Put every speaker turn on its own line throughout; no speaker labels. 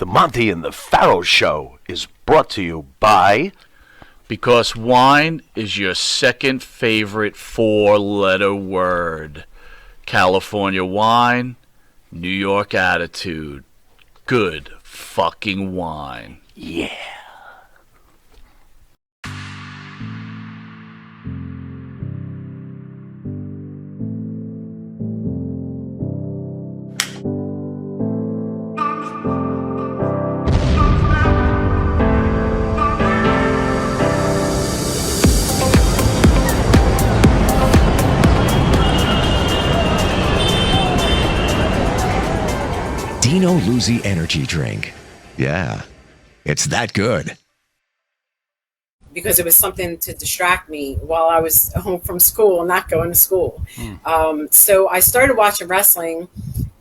The Monty and the Pharaoh Show is brought to you by...
Because wine is your second favorite four-letter word. California wine, New York attitude. Good fucking wine.
Yeah.
Dino Luzzi energy drink. Yeah, it's that good.
Because it was something to distract me while I was home from school, not going to school. So I started watching wrestling,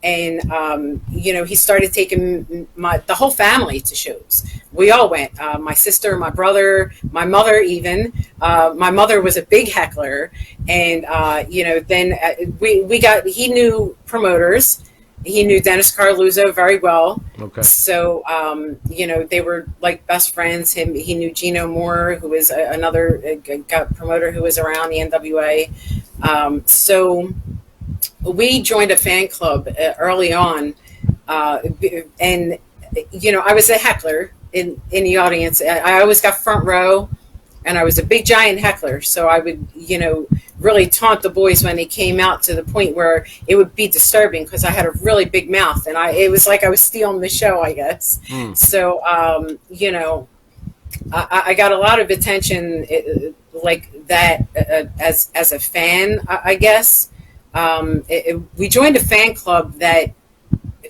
and he started taking the whole family to shows. We all went. My sister, my brother, my mother even. My mother was a big heckler, and then he knew promoters. He knew Dennis Carluzzo very well.
Okay.
So, they were like best friends. He knew Gino Moore, who was another promoter who was around the NWA. So we joined a fan club early on. And, I was a heckler in the audience. I always got front row, and I was a big giant heckler. So I would, really taunt the boys when they came out, to the point where it would be disturbing because I had a really big mouth, and it was like I was stealing the show, I guess. So, I got a lot of attention like that as a fan, I guess. We joined a fan club that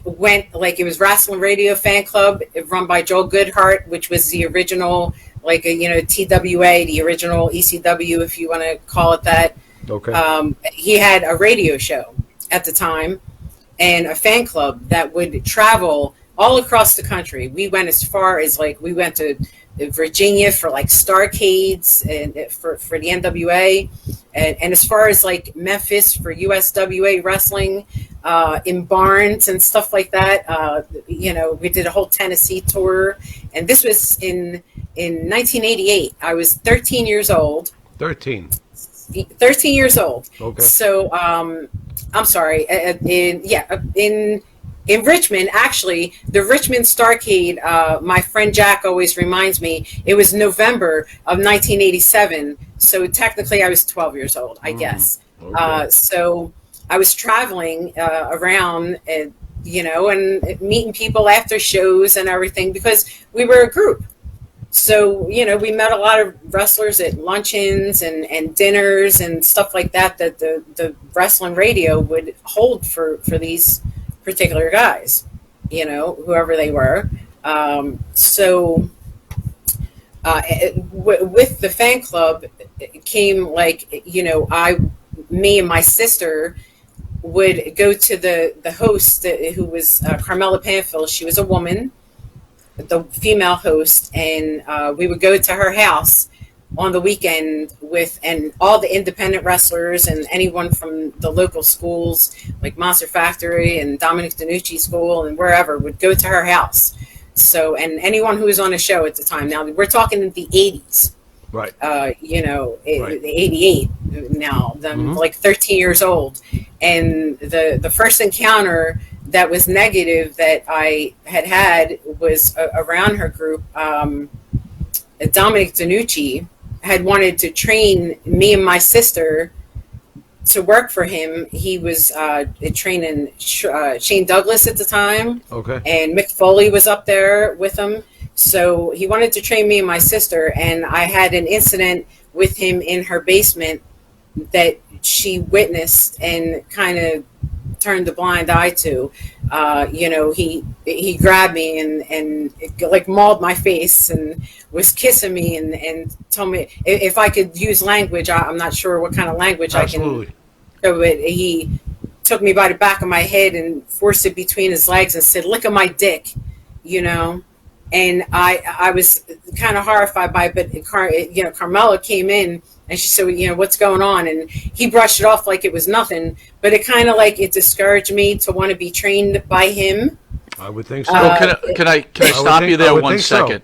went, like, it was Wrestling Radio Fan Club run by Joel Goodhart, which was the original, like, TWA, the original ECW, if you want to call it that.
Okay.
He had a radio show at the time and a fan club that would travel all across the country. We went as far as, like, we went to Virginia for, like, Starcades and for the NWA, and as far as, like, Memphis for USWA wrestling, in barns and stuff like that. We did a whole Tennessee tour, and this was in 1988. I was 13 years old.
13
years old.
Okay.
So, I'm sorry. In Richmond, actually, the Richmond Starcade, my friend Jack always reminds me, it was November of 1987. So technically I was 12 years old, I guess.
Okay.
So I was traveling around, and meeting people after shows and everything, because we were a group. So, we met a lot of wrestlers at luncheons and dinners and stuff like that the wrestling radio would hold for these particular guys, whoever they were. With the fan club, it came, like, me and my sister would go to the host, who was Carmela Panfill. She was a woman, the female host, and we would go to her house on the weekend and all the independent wrestlers and anyone from the local schools, like Monster Factory and Dominic DeNucci School and wherever, would go to her house. So, and anyone who was on a show at the time. Now, we're talking the 80s.
Right.
Right. 88 now. I'm like 13 years old. And the first encounter that was negative that I had was around her group. Dominic DeNucci had wanted to train me and my sister to work for him. He was training Shane Douglas at the time. Okay. And Mick Foley was up there with him. So he wanted to train me and my sister, and I had an incident with him in her basement that she witnessed and kind of turned a blind eye to. He grabbed me and like mauled my face and was kissing me and told me if I could use language. I'm not sure what kind of language
Absolutely.
I can. So he took me by the back of my head and forced it between his legs and said, "Look at my dick," And I was kind of horrified by it, but Carmela came in and she said, "What's going on?" And he brushed it off like it was nothing, but it kind of like it discouraged me to want to be trained by him
I would think so.
Can I stop you there one second?